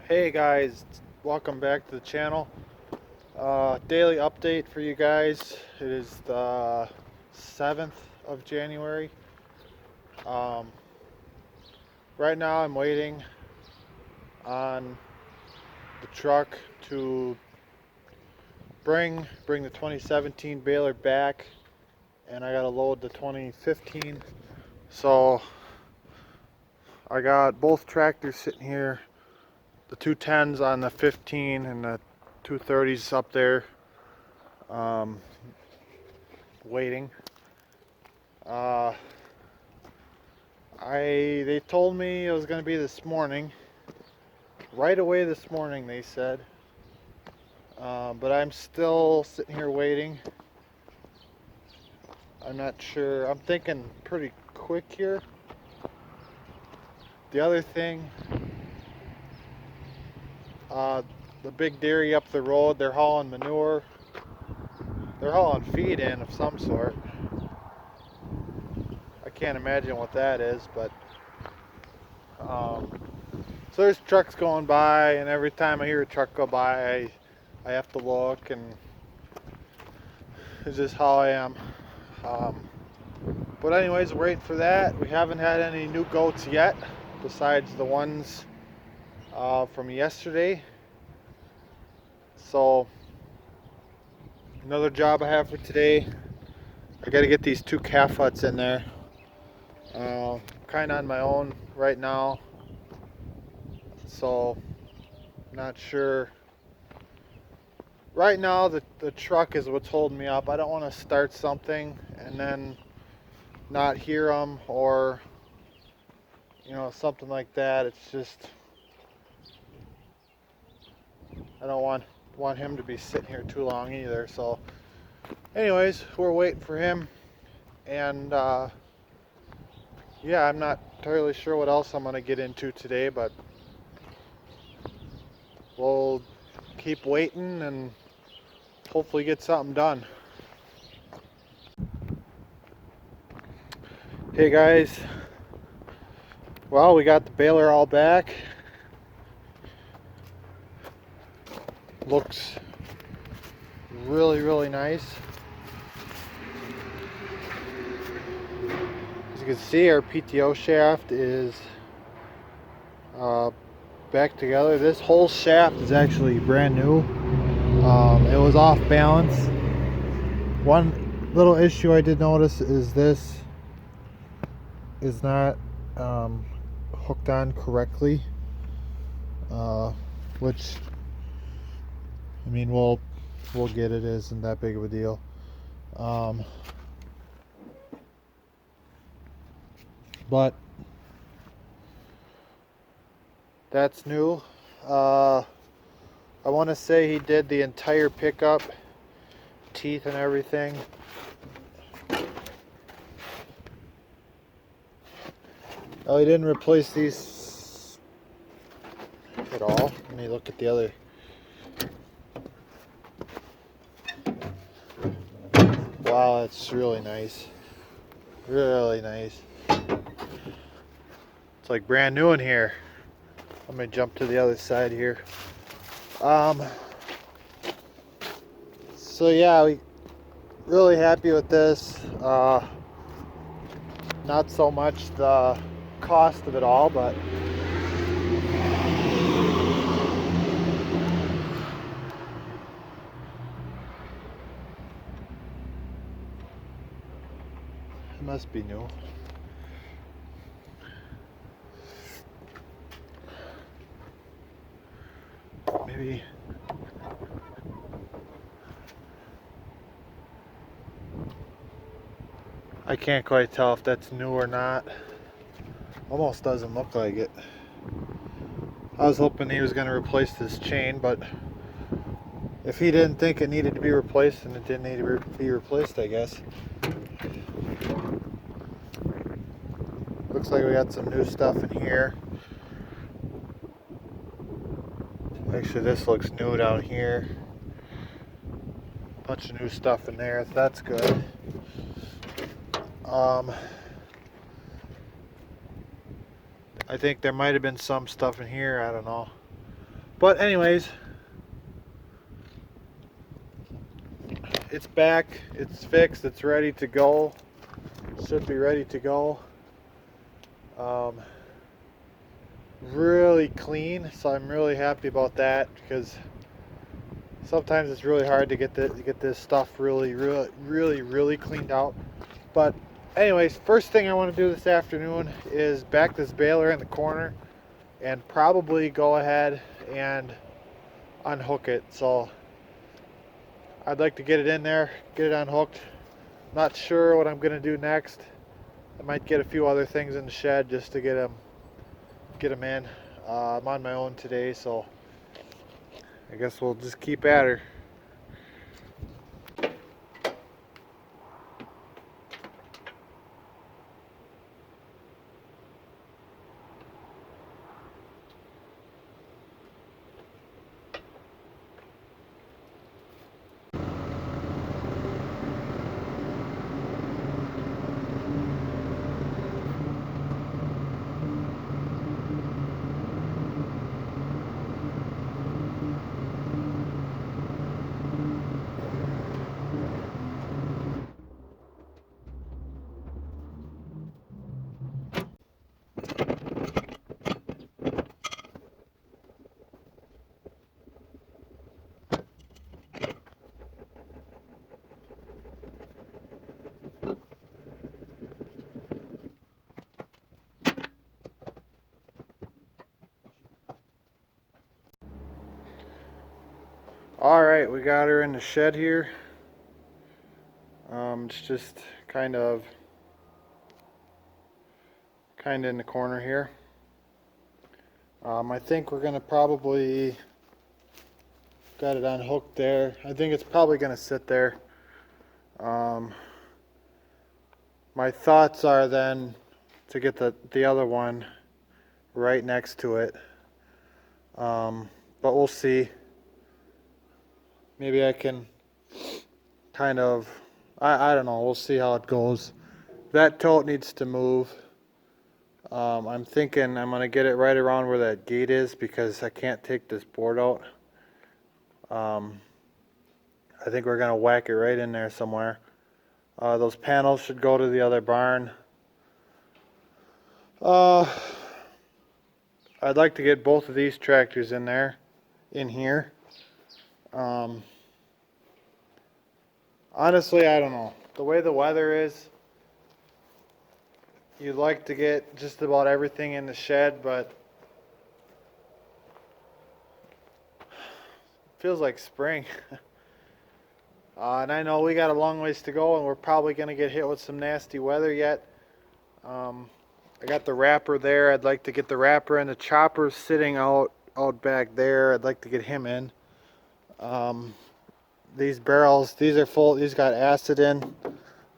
Hey guys, welcome back to the channel. Daily update for you guys. It is the 7th of January. Um, right now I'm waiting on the truck to bring the 2017 Baler back, and I gotta load the 2015. So I got both tractors sitting here, the 210s on the 15 and the 230s up there. Waiting. Uh, they told me it was going to be this morning. Right away this morning, they said. But I'm still sitting here waiting. I'm not sure. I'm thinking pretty quick here. The other thing, the big dairy up the road, they're hauling manure. They're hauling feed in of some sort. I can't imagine what that is, but so there's trucks going by, and every time I hear a truck go by, I have to look, and it's just how I am. But anyways, waiting for that. We haven't had any new goats yet, besides the ones from yesterday. So another job I have for today, I got to get these two calf huts in there. Kind of on my own right now, so not sure. Right now the truck is what's holding me up. I don't want to start something and then not hear them, or something like that. It's just, I don't want him to be sitting here too long either. So anyways, we're waiting for him, and yeah, I'm not entirely sure what else I'm going to get into today, but we'll keep waiting and hopefully get something done. Hey guys, well, we got the baler all back. Looks really nice. As you can see, our PTO shaft is back together. This whole shaft is actually brand new. It was off balance. One little issue I did notice is this is not hooked on correctly, which, I mean, we'll get it. Isn't that big of a deal. But that's new. I want to say he did the entire pickup, teeth and everything. Oh, he didn't replace these at all. Let me look at the other. Wow, that's really nice. Really nice. It's like brand new in here. Let me jump to the other side here. So yeah, we really happy with this. Not so much the cost of it all, but it must be new. Maybe I can't quite tell if that's new or not. Almost doesn't look like it. I was hoping he was going to replace this chain, but if he didn't think it needed to be replaced, then it didn't need to be replaced, I guess. Looks like we got some new stuff in here. Actually, this looks new down here. Bunch of new stuff in there, so that's good. I think there might have been some stuff in here, I don't know. But anyways, it's back, it's fixed, it's ready to go. Should be ready to go. Really clean, so I'm really happy about that, because sometimes it's really hard to get this stuff really cleaned out. But anyways, first thing I want to do this afternoon is back this baler in the corner and probably go ahead and unhook it. So I'd like to get it in there, get it unhooked. Not sure what I'm gonna do next. I might get a few other things in the shed just to get them in. I'm on my own today, so I guess we'll just keep at her. Alright, we got her in the shed here. It's just kind of in the corner here. I think we're gonna probably got it unhooked there. I think it's probably gonna sit there. My thoughts are then to get the other one right next to it. But we'll see. Maybe I can kind of, I don't know, we'll see how it goes. That tote needs to move. I'm thinking I'm going to get it right around where that gate is, because I can't take this board out. I think we're going to whack it right in there somewhere. Those panels should go to the other barn. I'd like to get both of these tractors in here. Honestly, I don't know. The way the weather is, you'd like to get just about everything in the shed, but it feels like spring. And I know we got a long ways to go, and we're probably going to get hit with some nasty weather yet. I got the wrapper there. I'd like to get the wrapper, and the chopper sitting out back there. I'd like to get him in. These barrels, these are full. These got acid in.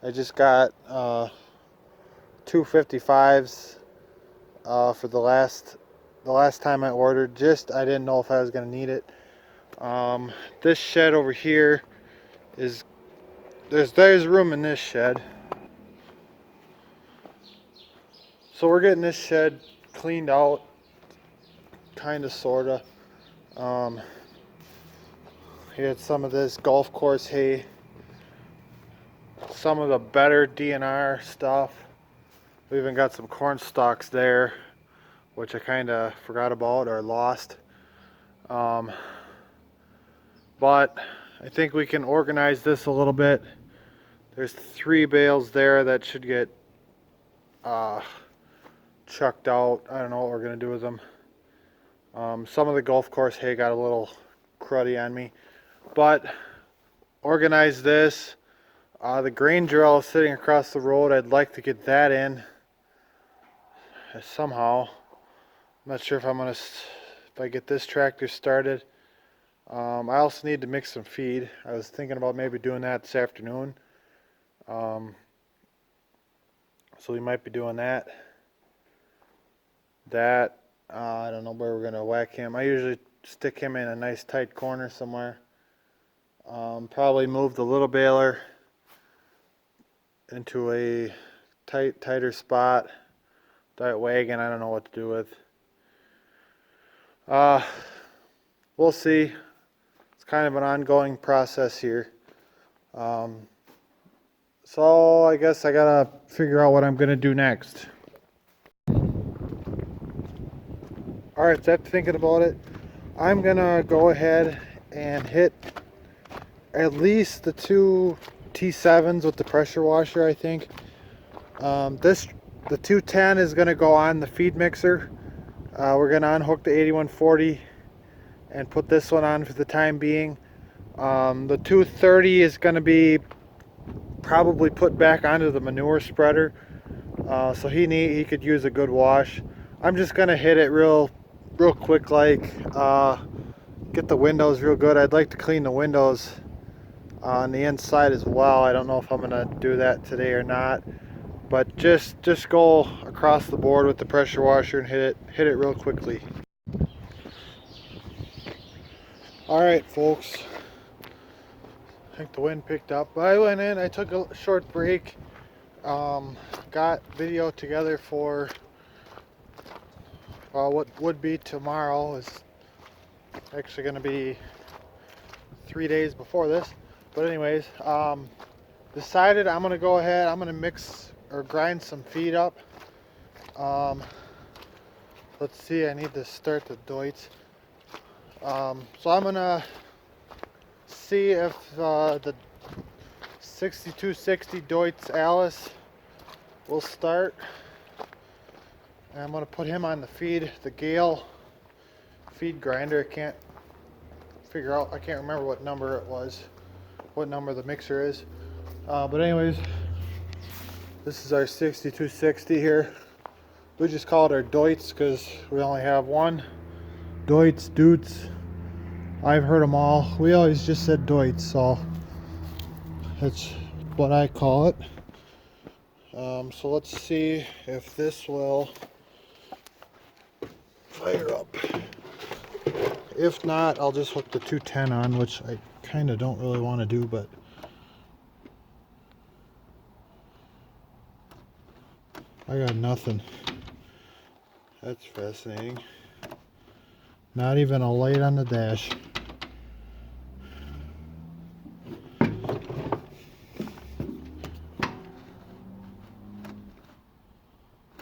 I just got 255s for the last time I ordered. Just I didn't know if I was going to need it. This shed over here is there's room in this shed. So we're getting this shed cleaned out, kind of, sorta. He had some of this golf course hay, some of the better DNR stuff. We even got some corn stalks there, which I kind of forgot about or lost. But I think we can organize this a little bit. There's 3 bales there that should get chucked out. I don't know what we're going to do with them. Some of the golf course hay got a little cruddy on me. But organize this. The grain drill is sitting across the road. I'd like to get that in somehow. I'm not sure if if I get this tractor started. I also need to mix some feed. I was thinking about maybe doing that this afternoon. So we might be doing that. I don't know where we're going to whack him. I usually stick him in a nice tight corner somewhere. Probably move the little baler into a tighter spot. That wagon, I don't know what to do with. we'll see. It's kind of an ongoing process here. So I guess I gotta figure out what I'm gonna do next. Alright, so after thinking about it, I'm gonna go ahead and hit at least the two T7s with the pressure washer, I think. The 210 is gonna go on the feed mixer. We're gonna unhook the 8140 and put this one on for the time being. The 230 is gonna be probably put back onto the manure spreader. So he could use a good wash. I'm just gonna hit it real quick, like get the windows real good. I'd like to clean the windows on the inside as well. I don't know if I'm gonna do that today or not, but just go across the board with the pressure washer and hit it real quickly. All right, folks. I think the wind picked up. But I went in. I took a short break. Got video together for what would be tomorrow. Is actually going to be 3 days before this. But anyways, decided I'm going to go ahead. I'm going to mix or grind some feed up. Let's see. I need to start the Deutz. So I'm going to see if the 6260 Deutz Alice will start. And I'm going to put him on the Gale feed grinder. I can't remember what number it was, what number the mixer is. But anyways, this is our 6260 here. We just call it our Deutz because we only have one. Deutz, Dutz. I've heard them all. We always just said Deutz, so that's what I call it. So let's see if this will fire up. If not, I'll just hook the 210 on, which I kind of don't really want to do, but I got nothing. That's fascinating. Not even a light on the dash.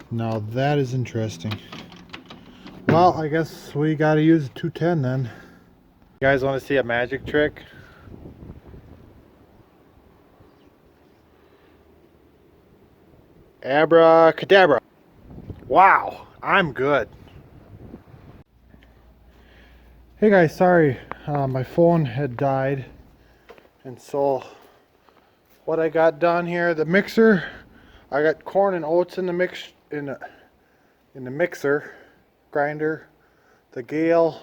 Now that is interesting. Well, I guess we gotta use the 210 then. You guys want to see a magic trick? Abracadabra. Wow, I'm good. Hey guys, sorry, my phone had died, and so what I got done here, the mixer, I got corn and oats in the mixer grinder. The Gale,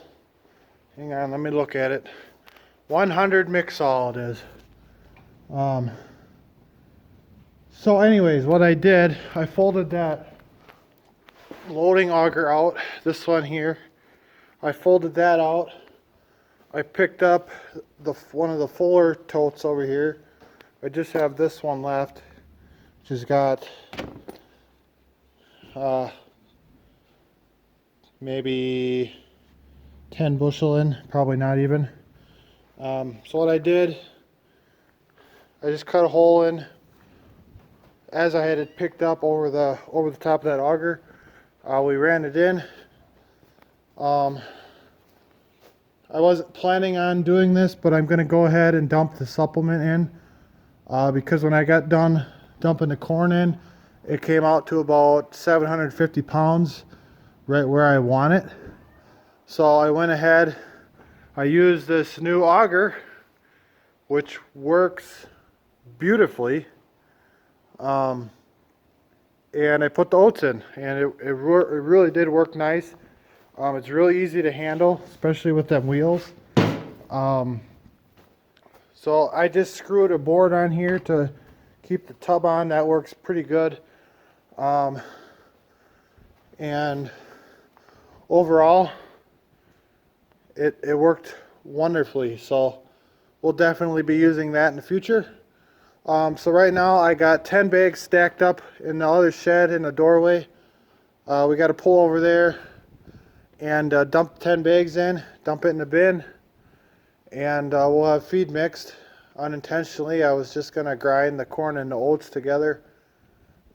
hang on, let me look at it. 100 Mixol it is. So anyways, what I did, I folded that loading auger out, this one here. I folded that out. I picked up one of the fuller totes over here. I just have this one left, which has got maybe 10 bushel in, probably not even. So what I did, I just cut a hole in as I had it picked up over the top of that auger. We ran it in. I wasn't planning on doing this, but I'm going to go ahead and dump the supplement in because when I got done dumping the corn in, it came out to about 750 pounds, right where I want it. So I went ahead, I used this new auger, which works beautifully, and I put the oats in, and it really did work nice. It's really easy to handle, especially with them wheels. So I just screwed a board on here to keep the tub on. That works pretty good. And overall, it worked wonderfully. So we'll definitely be using that in the future. So right now I got 10 bags stacked up in the other shed in the doorway. We got to pull over there and dump 10 bags in, dump it in the bin, and we'll have feed mixed. Unintentionally, I was just going to grind the corn and the oats together,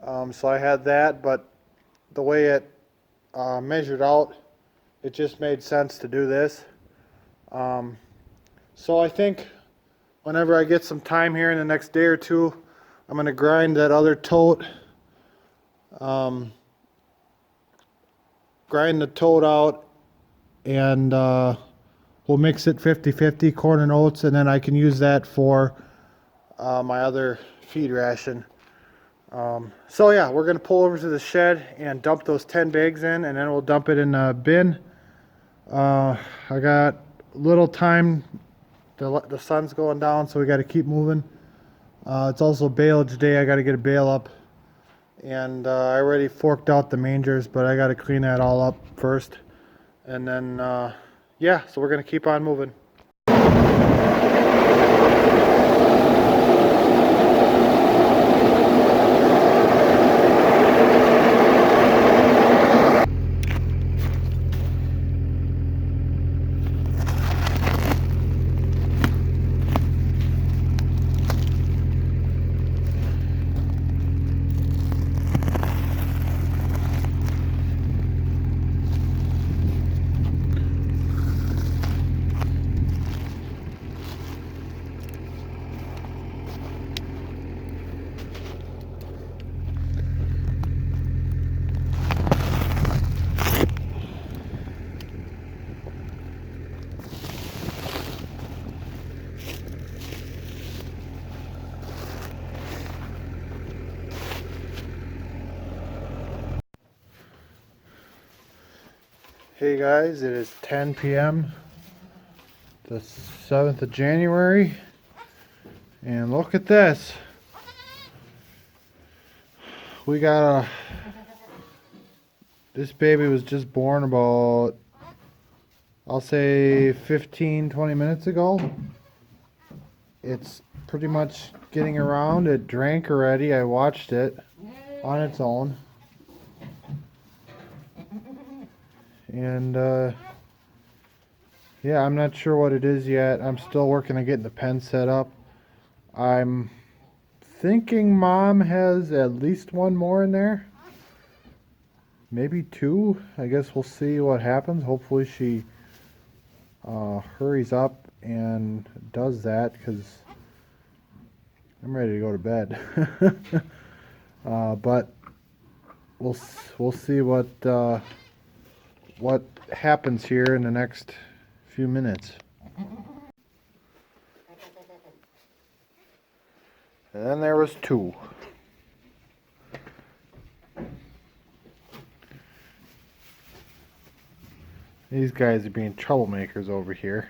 so I had that, but the way it measured out, it just made sense to do this. So I think whenever I get some time here in the next day or two, I'm going to grind that other tote, grind the tote out, and we'll mix it 50-50, corn and oats, and then I can use that for my other feed ration. So yeah, we're going to pull over to the shed and dump those 10 bags in, and then we'll dump it in a bin. I got little time. The sun's going down, so we got to keep moving. It's also baleage day. I got to get a bale up, and I already forked out the mangers, but I got to clean that all up first, and then yeah, so we're going to keep on moving. Hey guys, it is 10 p.m. the 7th of January, and look at this. We got this baby was just born about, I'll say 15-20 minutes ago. It's pretty much getting around. It drank already. I watched it on its own. And yeah, I'm not sure what it is yet. I'm still working on getting the pen set up. I'm thinking Mom has at least one more in there. Maybe two. I guess we'll see what happens. Hopefully she hurries up and does that, because I'm ready to go to bed. But we'll see what happens here in the next few minutes. And then there was two. These guys are being troublemakers over here.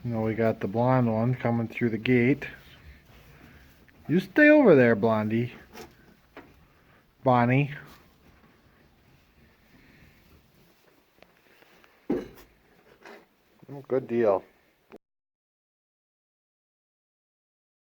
You know, we got the blonde one coming through the gate. You stay over there, Blondie. Bonnie. Oh, good deal.